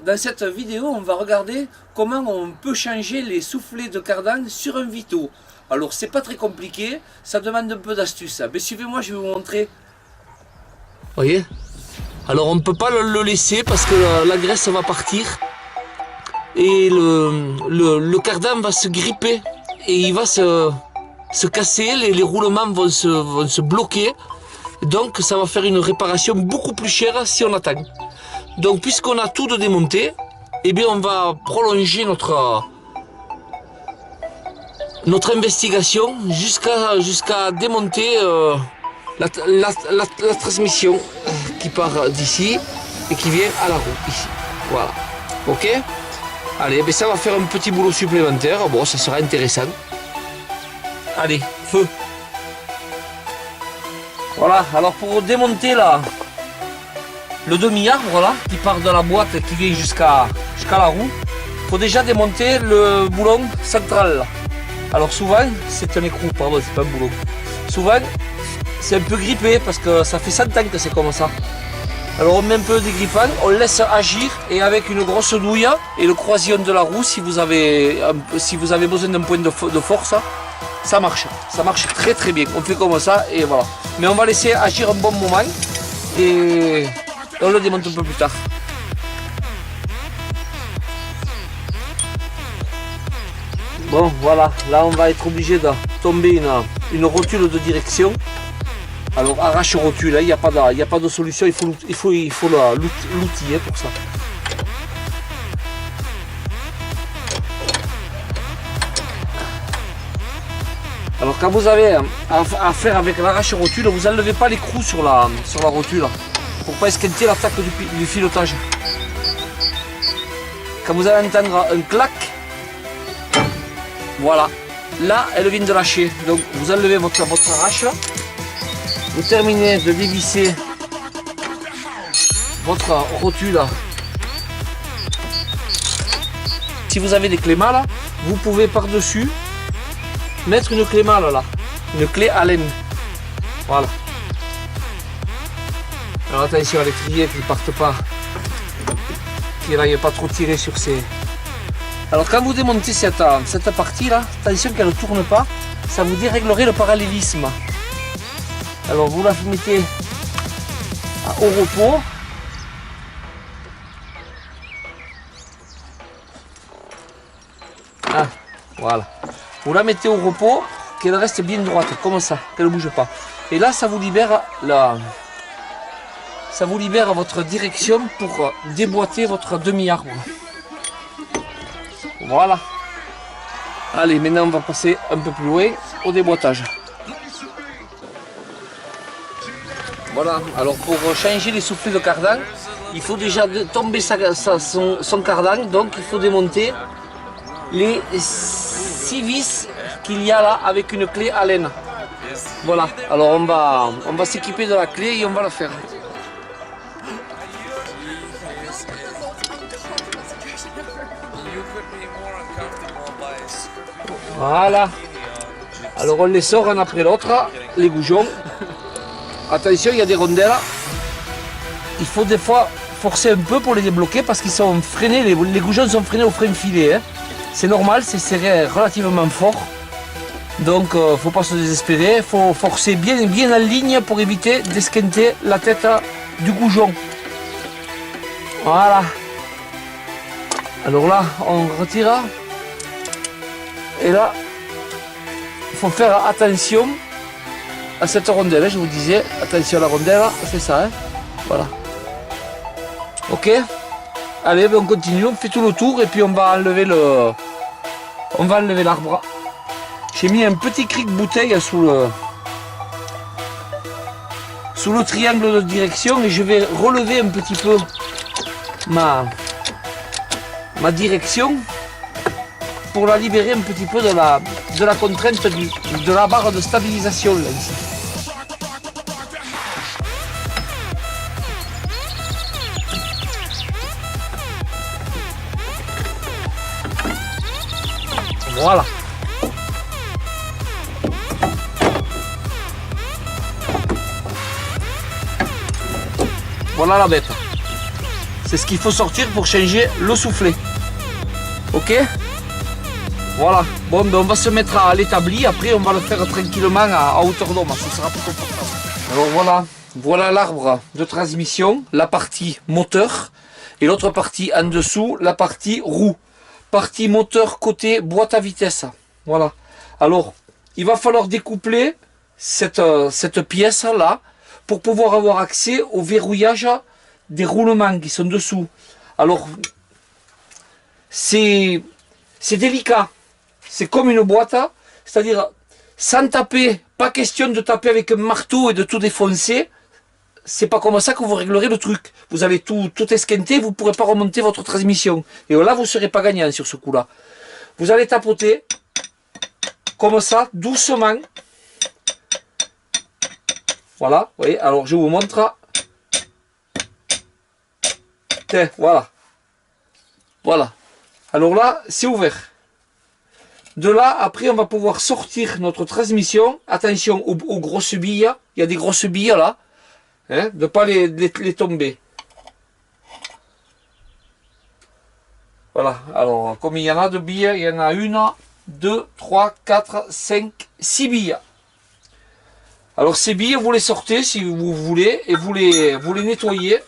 dans cette vidéo, on va regarder comment on peut changer les soufflets de cardan sur un Vito. Alors, c'est pas très compliqué, ça demande un peu d'astuce. Mais suivez-moi, je vais vous montrer. Vous voyez? Alors, on ne peut pas le laisser parce que la graisse va partir. Et le cardan va se gripper et il va se casser, les roulements vont se bloquer. Donc, ça va faire une réparation beaucoup plus chère si on attend. Donc, puisqu'on a tout de démonté, eh bien, on va prolonger notre investigation jusqu'à démonter la transmission qui part d'ici et qui vient à la roue, ici. Voilà. Ok? Allez, ben ça va faire un petit boulot supplémentaire. Bon, ça sera intéressant. Allez, feu! Voilà, alors pour démonter le demi-arbre là, qui part de la boîte, qui vient jusqu'à la roue, il faut déjà démonter le boulon central là. Alors souvent, c'est un écrou, pardon, c'est pas un boulon. Souvent, c'est un peu grippé parce que ça fait 100 ans que c'est comme ça. Alors on met un peu de dégrippant, on laisse agir et avec une grosse douille et le croisillon de la roue, si vous avez besoin d'un point de force, ça marche très très bien. On fait comme ça et voilà. Mais on va laisser agir un bon moment et on le démonte un peu plus tard. Bon voilà, là on va être obligé de tomber une rotule de direction. Alors arrache rotule, il n'y a pas de solution, il faut l'outiller pour ça. Alors quand vous avez à faire avec l'arrache rotule, vous n'enlevez pas l'écrou sur la rotule pour pas esquinter l'attaque du filetage. Quand vous allez entendre un clac, voilà, là elle vient de lâcher. Donc vous enlevez votre arrache. Vous terminez de dévisser votre rotule. Si vous avez des clés mâles, vous pouvez par-dessus mettre une clé mâle là, une clé Allen. Voilà. Alors attention à l'étrier qu'il ne parte pas, qu'il n'aille pas trop tirer sur ces... Alors quand vous démontez cette partie là, attention qu'elle ne tourne pas, ça vous déréglerait le parallélisme. Alors vous la mettez au repos. Ah, voilà. Vous la mettez au repos, qu'elle reste bien droite, comme ça, qu'elle ne bouge pas. Et là, ça vous libère votre direction pour déboîter votre demi-arbre. Voilà. Allez, maintenant on va passer un peu plus loin au déboîtage. Voilà, alors pour changer les soufflets de cardan, il faut déjà tomber son cardan, donc il faut démonter les 6 vis qu'il y a là avec une clé Allen. Voilà, alors on va s'équiper de la clé et on va la faire. Voilà, alors on les sort un après l'autre, les goujons. Attention, il y a des rondelles. Il faut des fois forcer un peu pour les débloquer parce qu'ils sont freinés, les goujons sont freinés au frein filet. Hein. C'est normal, c'est serré relativement fort. Donc il ne faut pas se désespérer, il faut forcer bien en ligne pour éviter d'esquinter la tête du goujon. Voilà. Alors là, on retire. Et là, il faut faire attention à cette rondelle, je vous disais, attention à la rondelle, c'est ça, hein. Voilà. Ok. Allez, ben on continue, on fait tout le tour et puis on va enlever l'arbre. J'ai mis un petit cric bouteille sous le triangle de direction et je vais relever un petit peu ma direction pour la libérer un petit peu de la contrainte de la barre de stabilisation là, ici. Voilà. Voilà la bête. C'est ce qu'il faut sortir pour changer le soufflet. Ok? Voilà. Bon, ben on va se mettre à l'établi. Après, on va le faire tranquillement à hauteur d'homme. Ça sera plus confortable. Alors voilà. Voilà l'arbre de transmission. La partie moteur. Et l'autre partie en dessous, la partie roue. Partie moteur côté boîte à vitesse. Voilà. Alors, il va falloir découpler cette pièce-là pour pouvoir avoir accès au verrouillage des roulements qui sont dessous. Alors, c'est délicat. C'est comme une boîte, c'est-à-dire sans taper, pas question de taper avec un marteau et de tout défoncer. C'est pas comme ça que vous réglerez le truc. Vous allez tout esquinter, vous ne pourrez pas remonter votre transmission. Et là, vous ne serez pas gagnant sur ce coup-là. Vous allez tapoter, comme ça, doucement. Voilà, vous voyez, alors je vous montre. Tiens, voilà. Voilà. Alors là, c'est ouvert. De là, après, on va pouvoir sortir notre transmission. Attention aux grosses billes. Il y a des grosses billes là. Hein, de ne pas les tomber. Voilà. Alors, comme il y en a de billes, il y en a 1, 2, 3, 4, 5, 6 billes. Alors, ces billes, vous les sortez si vous voulez et vous les nettoyez.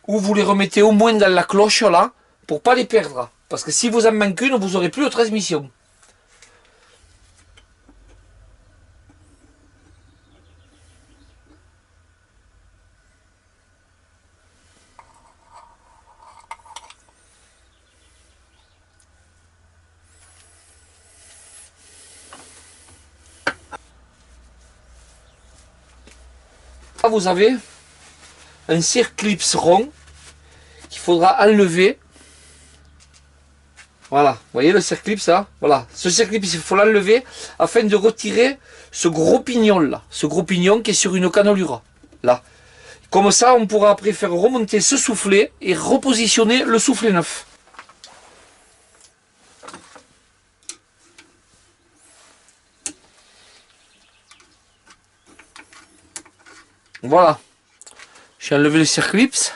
Ou vous les remettez au moins dans la cloche là pour pas les perdre. Parce que si vous en manquez une, vous n'aurez plus de transmission. Là, vous avez un circlips rond qu'il faudra enlever. Voilà, vous voyez le circlips ça? Voilà, ce circlips il faut l'enlever afin de retirer ce gros pignon là, ce gros pignon qui est sur une cannelure là. Comme ça, on pourra après faire remonter ce soufflet et repositionner le soufflet neuf. Voilà, j'ai enlevé le circlips.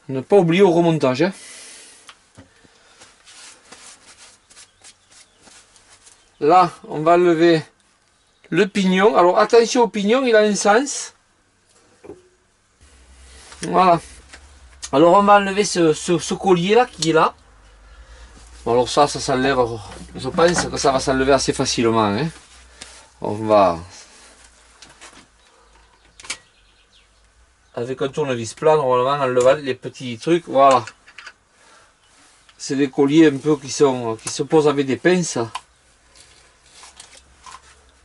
Ne pas oublier au remontage. Hein. Là, on va enlever le pignon. Alors attention au pignon, il a un sens. Voilà. Alors on va enlever ce collier là qui est là. Alors ça s'enlève. Je pense que ça va s'enlever assez facilement. Hein. On va... Avec un tournevis plat, normalement, en levant les petits trucs, voilà. C'est des colliers un peu qui se posent avec des pinces.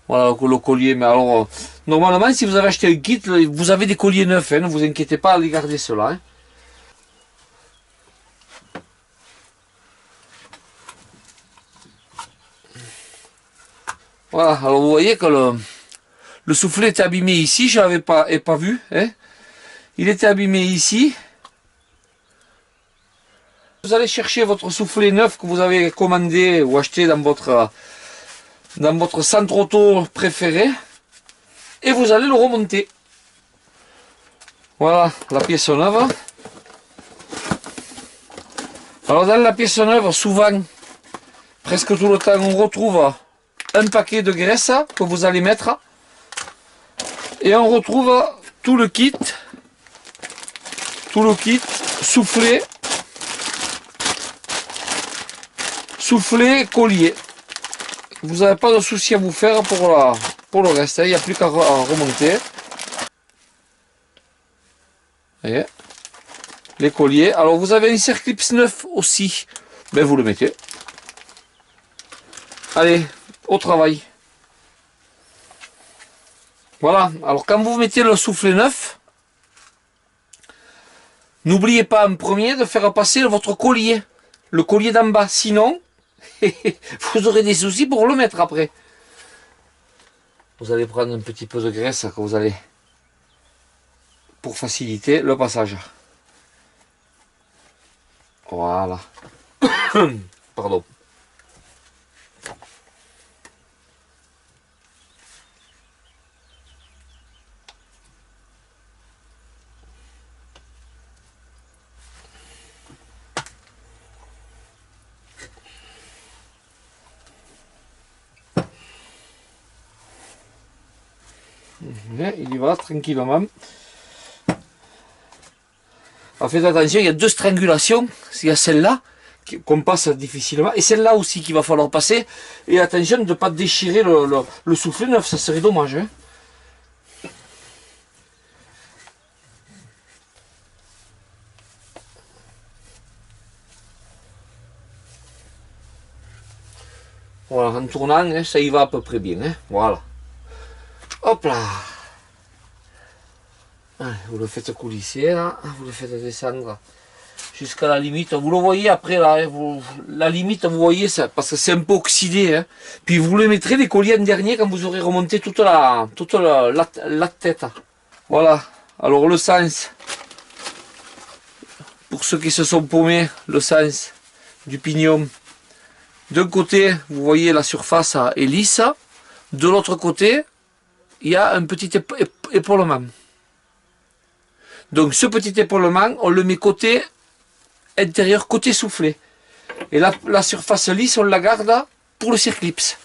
Voilà le collier, mais alors, normalement, si vous avez acheté un kit, vous avez des colliers neufs, hein, ne vous inquiétez pas à les garder cela. Hein. Voilà, alors vous voyez que le soufflet était abîmé ici, je l'avais pas vu. Hein. Il était abîmé ici. Vous allez chercher votre soufflet neuf que vous avez commandé ou acheté dans votre centre auto préféré. Et vous allez le remonter. Voilà la pièce neuve. Alors dans la pièce neuve, souvent, presque tout le temps, on retrouve un paquet de graisse que vous allez mettre. Et on retrouve tout le kit soufflet, collier. Vous n'avez pas de souci à vous faire pour le reste, il n'y a plus qu'à remonter. Voyez, les colliers. Alors vous avez un circlips neuf aussi, ben vous le mettez. Allez, au travail. Voilà, alors quand vous mettez le soufflet neuf, n'oubliez pas en premier de faire passer votre collier, le collier d'en bas, sinon vous aurez des soucis pour le mettre après. Vous allez prendre un petit peu de graisse que vous allez pour faciliter le passage. Voilà. Pardon. Il y va tranquillement. Alors faites attention, il y a 2 strangulations. Il y a celle-là qu'on passe difficilement et celle-là aussi qu'il va falloir passer. Et attention de ne pas déchirer le soufflet neuf, ça serait dommage. Hein. Voilà, en tournant, hein, ça y va à peu près bien. Hein. Voilà. Hop là. Allez, vous le faites coulisser là, vous le faites descendre jusqu'à la limite. Vous le voyez après là, hein, la limite vous voyez ça, parce que c'est un peu oxydé. Hein. Puis vous le mettrez les colliers en dernier quand vous aurez remonté toute la tête. Voilà, alors le sens, pour ceux qui se sont paumés, le sens du pignon. D'un côté, vous voyez la surface est lisse, de l'autre côté, il y a un petit épaulement. Donc ce petit épaulement, on le met côté intérieur, côté soufflé. Et la surface lisse, on la garde pour le circlips.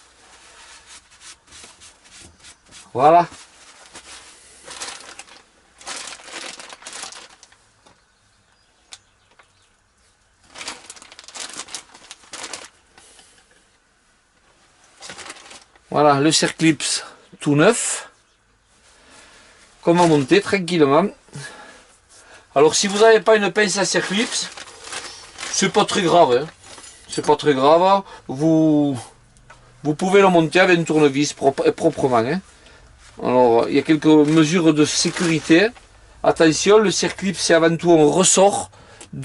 Voilà. Voilà, le circlips tout neuf. Comment monter tranquillement. Alors si vous n'avez pas une pince à circlips, c'est pas très grave. Hein. C'est pas très grave. Vous pouvez le monter avec une tournevis proprement. Hein. Alors il y a quelques mesures de sécurité. Attention, le circlips c'est avant tout un ressort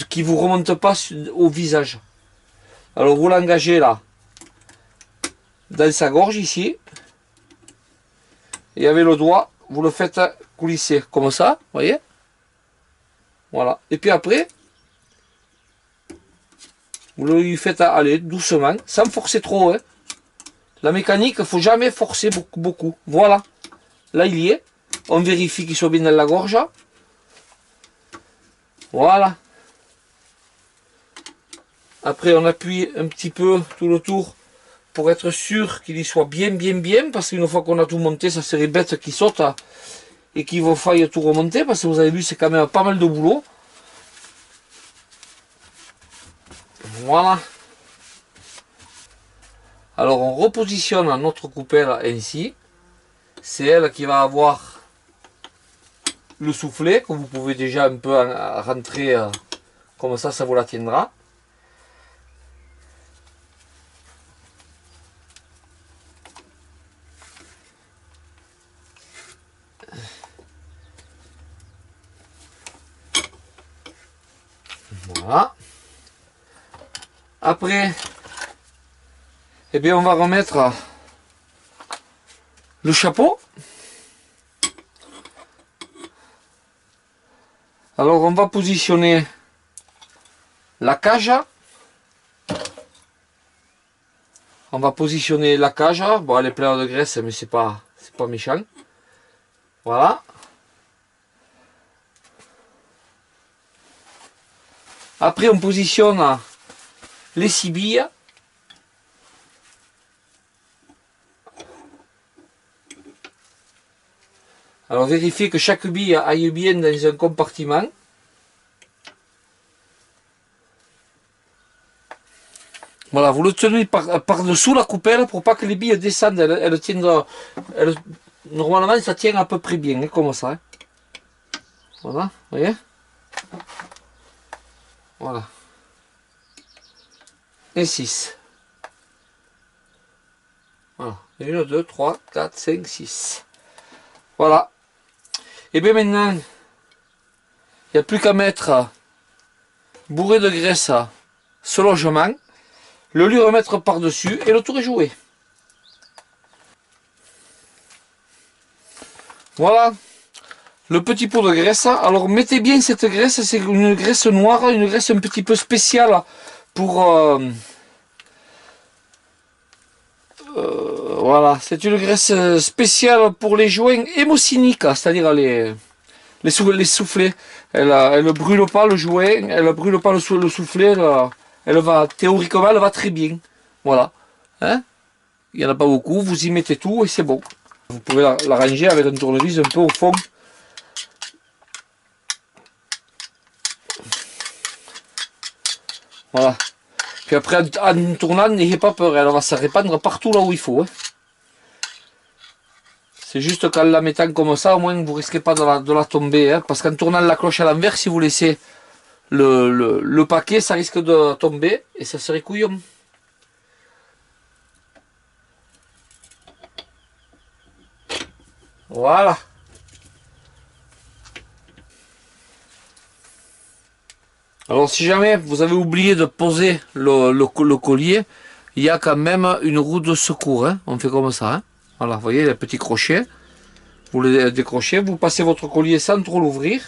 qui ne vous remonte pas au visage. Alors vous l'engagez là. Dans sa gorge ici, et avec le doigt, vous le faites coulisser comme ça, voyez, voilà, et puis après, vous le faites aller doucement, sans forcer trop, hein. La mécanique, il ne faut jamais forcer beaucoup, voilà, là il y est, on vérifie qu'il soit bien dans la gorge, voilà, après on appuie un petit peu tout le tour, pour être sûr qu'il y soit bien, parce qu'une fois qu'on a tout monté, ça serait bête qu'il saute et qu'il vous faille tout remonter, parce que vous avez vu, c'est quand même pas mal de boulot. Voilà. Alors on repositionne notre coupelle ainsi. C'est elle qui va avoir le soufflet, que vous pouvez déjà un peu rentrer, comme ça vous la tiendra. Voilà. Après, eh bien, on va remettre le chapeau. Alors, on va positionner la cage. On va positionner la cage. Bon, elle est pleine de graisse, mais c'est pas méchant. Voilà. Après, on positionne les 6 billes. Alors, vérifiez que chaque bille aille bien dans un compartiment. Voilà, vous le tenez par-dessous la coupelle pour pas que les billes descendent. Elles tiennent, normalement, ça tient à peu près bien, hein, comme ça. Hein. Voilà, vous voyez? Voilà. Et 6. Voilà. 1, 2, 3, 4, 5, 6. Voilà. Et bien maintenant, il n'y a plus qu'à mettre bourré de graisse ce logement, le lui remettre par-dessus et le tour est joué. Voilà. Le petit pot de graisse. Alors mettez bien cette graisse, c'est une graisse noire, une graisse un petit peu spéciale pour... voilà, c'est une graisse spéciale pour les joints hémociniques, c'est-à-dire les soufflets. Elle ne brûle pas le joint, elle ne brûle pas le soufflet, elle va, théoriquement, elle va très bien. Voilà. Hein? Il n'y en a pas beaucoup, vous y mettez tout et c'est bon. Vous pouvez l'arranger avec un tournevis un peu au fond. Voilà. Puis après, en tournant, n'ayez pas peur, elle va se répandre partout là où il faut. Hein. C'est juste qu'en la mettant comme ça, au moins vous risquez pas de la tomber. Hein, parce qu'en tournant la cloche à l'envers, si vous laissez le paquet, ça risque de tomber et ça serait couillon. Voilà. Alors si jamais vous avez oublié de poser le collier, il y a quand même une roue de secours. Hein. On fait comme ça. Hein. Voilà, vous voyez les petits crochets. Vous les décrochez, vous passez votre collier sans trop l'ouvrir.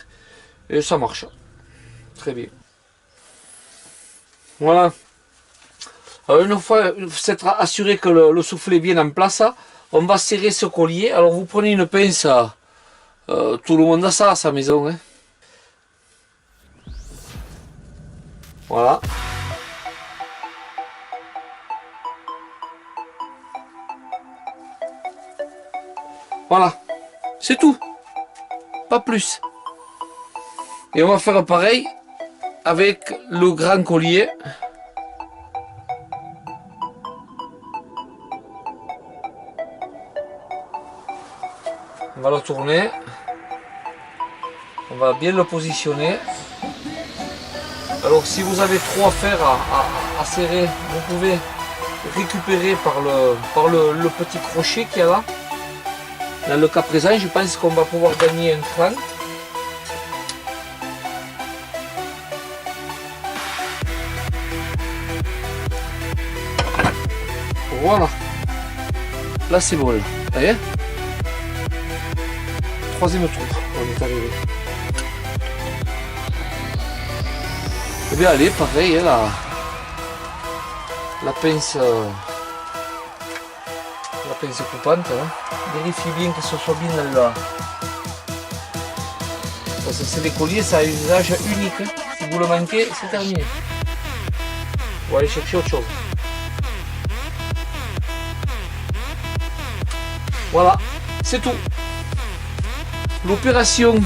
Et ça marche. Très bien. Voilà. Alors une fois s'être assuré que le soufflet est bien en place, on va serrer ce collier. Alors vous prenez une pince, tout le monde a ça à sa maison. Hein. Voilà. Voilà. C'est tout. Pas plus. Et on va faire pareil avec le grand collier. On va le tourner. On va bien le positionner. Alors si vous avez trop à faire à serrer, vous pouvez récupérer par le petit crochet qu'il y a là. Dans le cas présent, je pense qu'on va pouvoir gagner un cran. Voilà. Là c'est bon. Là. Vous voyez ? Troisième tour, on est arrivé. Et bien allez, pareil, hein, la pince coupante, hein. Vérifiez bien que ce soit bien là. Parce que c'est des colliers, ça a un usage unique. Hein. Si vous le manquez, c'est terminé. On va aller chercher autre chose. Voilà, c'est tout. L'opération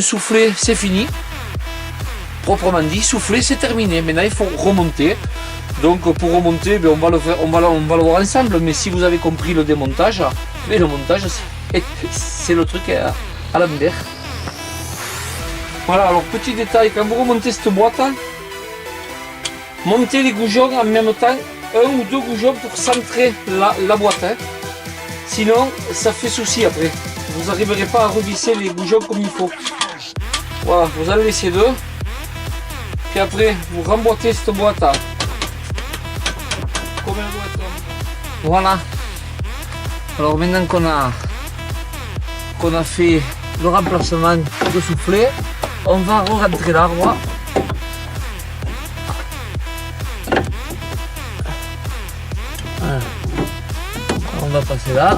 soufflé, c'est fini. Proprement dit, soufflé, c'est terminé. Maintenant, il faut remonter. Donc, pour remonter, on va le faire, on va le voir ensemble. Mais si vous avez compris le démontage, mais le montage, c'est le truc à l'envers. Voilà. Alors, petit détail, quand vous remontez cette boîte, montez les goujons en même temps, un ou deux goujons pour centrer la boîte. Hein. Sinon, ça fait souci après. Vous n'arriverez pas à revisser les goujons comme il faut. Voilà, vous en laissez deux. Puis après, vous remboîtez cette boîte. Comme elle doit être. Voilà. Alors maintenant qu'on a fait le remplacement de soufflet, on va re-rentrer l'arbre. Voilà. On va passer là.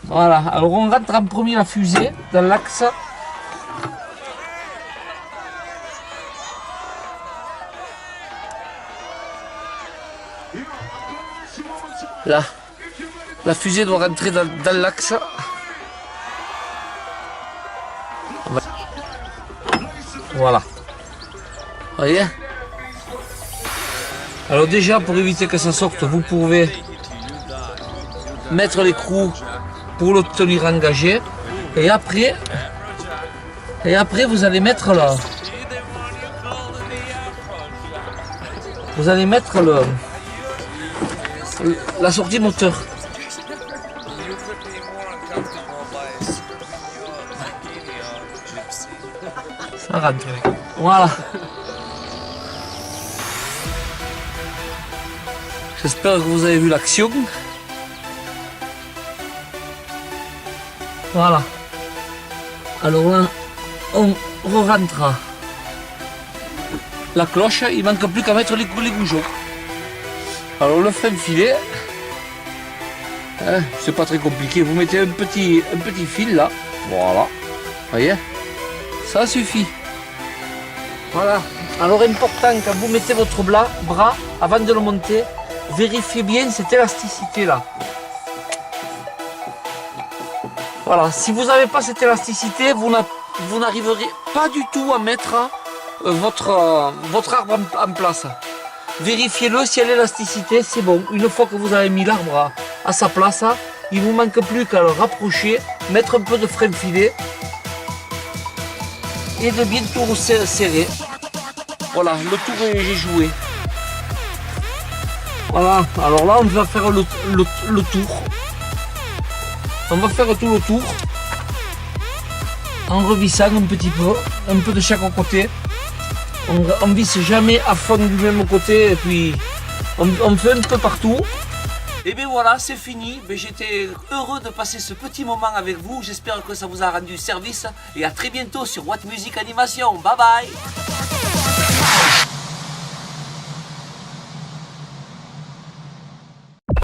Voilà, alors on rentre en premier la fusée dans l'axe. Là, la fusée doit rentrer dans l'axe. Voilà. Vous voyez? Alors déjà, pour éviter que ça sorte, vous pouvez mettre l'écrou pour le tenir engagé. Et après vous allez mettre là. Vous allez mettre la sortie moteur. Ça rentre. Voilà. J'espère que vous avez vu l'action. Voilà. Alors là, on re-rentre la cloche. Il manque plus qu'à mettre les goujons. Alors le frein filet, hein, c'est pas très compliqué. Vous mettez un petit fil là. Voilà. Voyez, ça suffit. Voilà. Alors important, quand vous mettez votre bras, avant de le monter, vérifiez bien cette élasticité là. Voilà, si vous n'avez pas cette élasticité, vous n'arriverez pas du tout à mettre votre arbre en place. Vérifiez-le, si y a l'élasticité, c'est bon. Une fois que vous avez mis l'arbre à sa place, il ne vous manque plus qu'à le rapprocher, mettre un peu de frein filet et de bien tout serrer. Voilà, le tour est joué. Voilà, alors là on va faire le tour. On va faire tout le tour en revissant un peu de chaque côté. On ne visse jamais à fond du même côté et puis on fait un peu partout. Et bien voilà, c'est fini. J'étais heureux de passer ce petit moment avec vous. J'espère que ça vous a rendu service et à très bientôt sur What Music Animation. Bye bye.